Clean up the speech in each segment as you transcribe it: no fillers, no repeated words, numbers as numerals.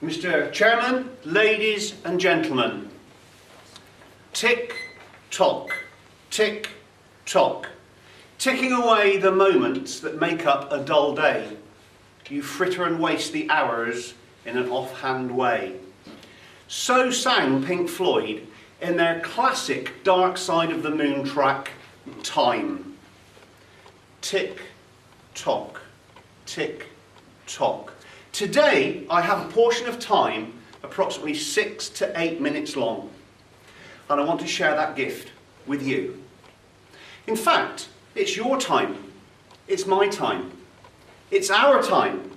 Mr. Chairman, ladies and gentlemen, tick tock, tick tock, ticking away the moments that make up a dull day. You fritter and waste the hours in an offhand way. So sang Pink Floyd in their classic Dark Side of the Moon track, Time. Tick tock, tick tock. Today I have a portion of time approximately 6 to 8 minutes long, and I want to share that gift with you. In fact, it's your time, it's my time, it's our time,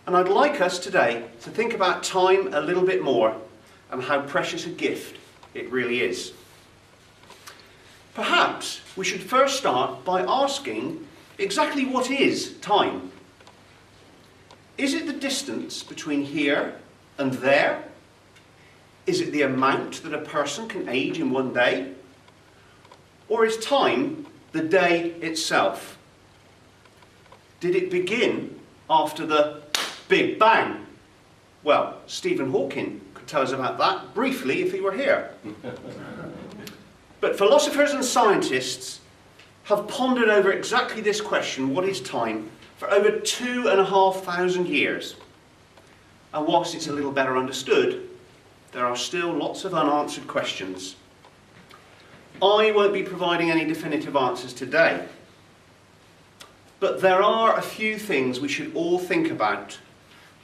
and I'd like us today to think about time a little bit more and how precious a gift it really is. Perhaps we should first start by asking exactly what is time? Is it the distance between here and there? Is it the amount that a person can age in one day? Or is time the day itself? Did it begin after the Big Bang? Well, Stephen Hawking could tell us about that briefly if he were here. But philosophers and scientists have pondered over exactly this question, what is time, for over 2,500 years. And whilst it's a little better understood, there are still lots of unanswered questions. I won't be providing any definitive answers today, but there are a few things we should all think about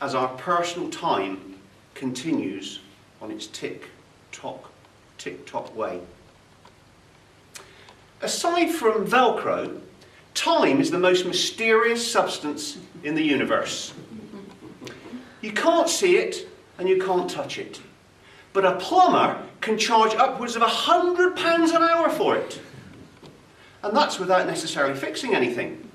as our personal time continues on its tick-tock way. Aside from Velcro, time is the most mysterious substance in the universe. You can't see it and you can't touch it, but a plumber can charge upwards of £100 an hour for it. And that's without necessarily fixing anything.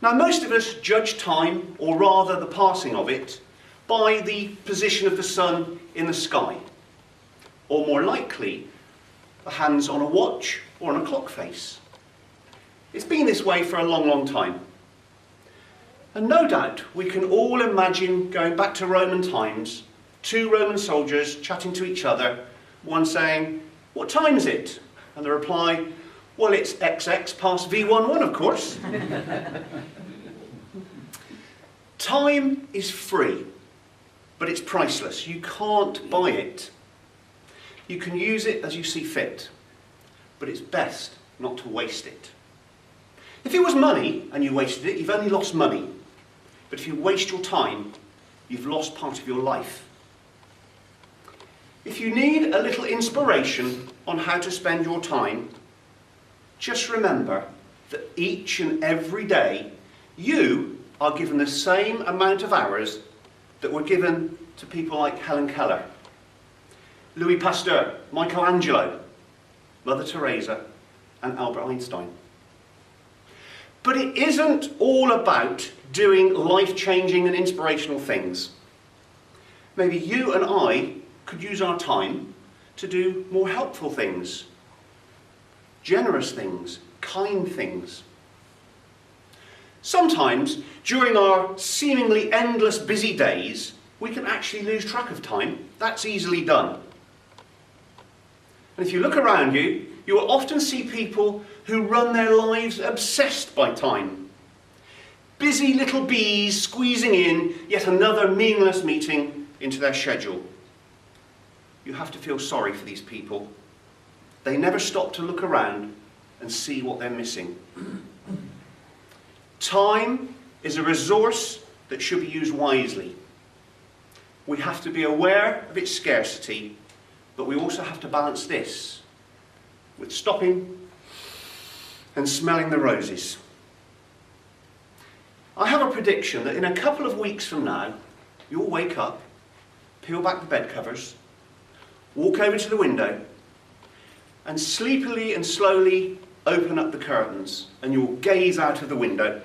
Now, most of us judge time, or rather the passing of it, by the position of the sun in the sky, or more likely, the hands on a watch or on a clock face. It's been this way for a long, long time. And no doubt we can all imagine going back to Roman times, two Roman soldiers chatting to each other, one saying, "What time is it?" And the reply, "Well, it's XX past V11, of course." Time is free, but it's priceless. You can't buy it. You can use it as you see fit, but it's best not to waste it. If it was money and you wasted it, you've only lost money. But if you waste your time, you've lost part of your life. If you need a little inspiration on how to spend your time, just remember that each and every day you are given the same amount of hours that were given to people like Helen Keller, Louis Pasteur, Michelangelo, Mother Teresa, and Albert Einstein. But it isn't all about doing life-changing and inspirational things. Maybe you and I could use our time to do more helpful things, generous things, kind things. Sometimes, during our seemingly endless busy days, we can actually lose track of time. That's easily done. And if you look around you, you will often see people who run their lives obsessed by time. Busy little bees squeezing in yet another meaningless meeting into their schedule. You have to feel sorry for these people. They never stop to look around and see what they're missing. Time is a resource that should be used wisely. We have to be aware of its scarcity, but we also have to balance this with stopping and smelling the roses. I have a prediction that in a couple of weeks from now, you'll wake up, peel back the bed covers, walk over to the window, and sleepily and slowly open up the curtains, and you'll gaze out of the window,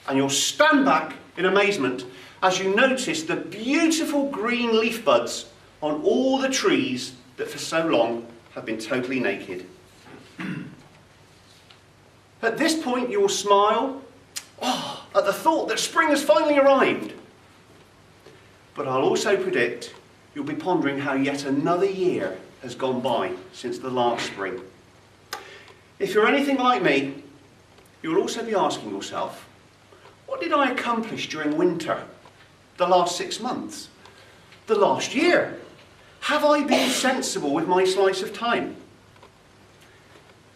and you'll stand back in amazement as you notice the beautiful green leaf buds on all the trees that for so long have been totally naked. At this point you will smile at the thought that spring has finally arrived. But I'll also predict you'll be pondering how yet another year has gone by since the last spring. If you're anything like me, you'll also be asking yourself, what did I accomplish during winter, the last 6 months, the last year? Have I been sensible with my slice of time?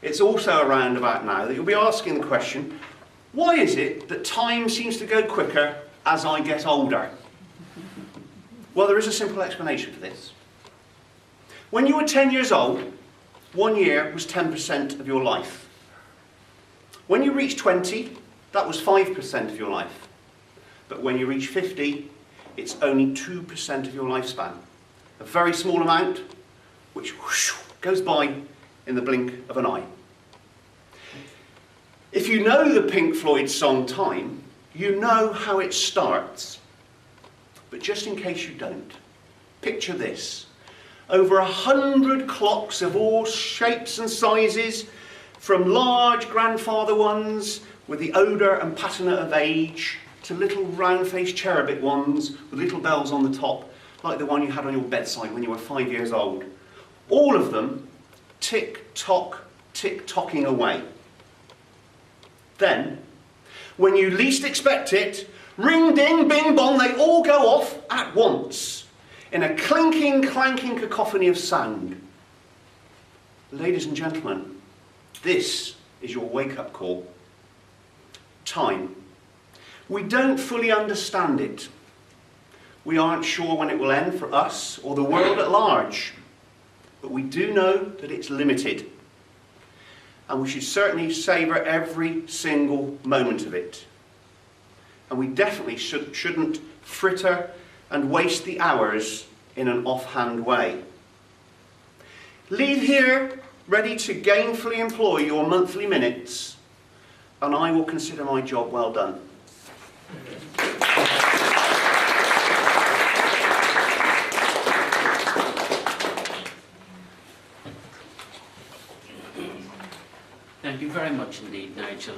It's also around about now that you'll be asking the question, why is it that time seems to go quicker as I get older? Well, there is a simple explanation for this. When you were 10 years old, 1 year was 10% of your life. When you reached 20, that was 5% of your life. But when you reach 50, it's only 2% of your lifespan. A very small amount, which whoosh, goes by in the blink of an eye. If you know the Pink Floyd song Time, you know how it starts. But just in case you don't, picture this. Over 100 clocks of all shapes and sizes, from large grandfather ones with the odour and patina of age, to little round-faced cherubic ones with little bells on the top, like the one you had on your bedside when you were 5 years old. All of them tick-tock, tick-tocking away. Then, when you least expect it, ring, ding, bing, bong, they all go off at once, in a clinking, clanking cacophony of sound. Ladies and gentlemen, this is your wake-up call. Time. We don't fully understand it. We aren't sure when it will end for us or the world at large, but we do know that it's limited. And we should certainly savour every single moment of it. And we definitely shouldn't fritter and waste the hours in an offhand way. Leave here ready to gainfully employ your monthly minutes, and I will consider my job well done. Thank you very much indeed, Nigel.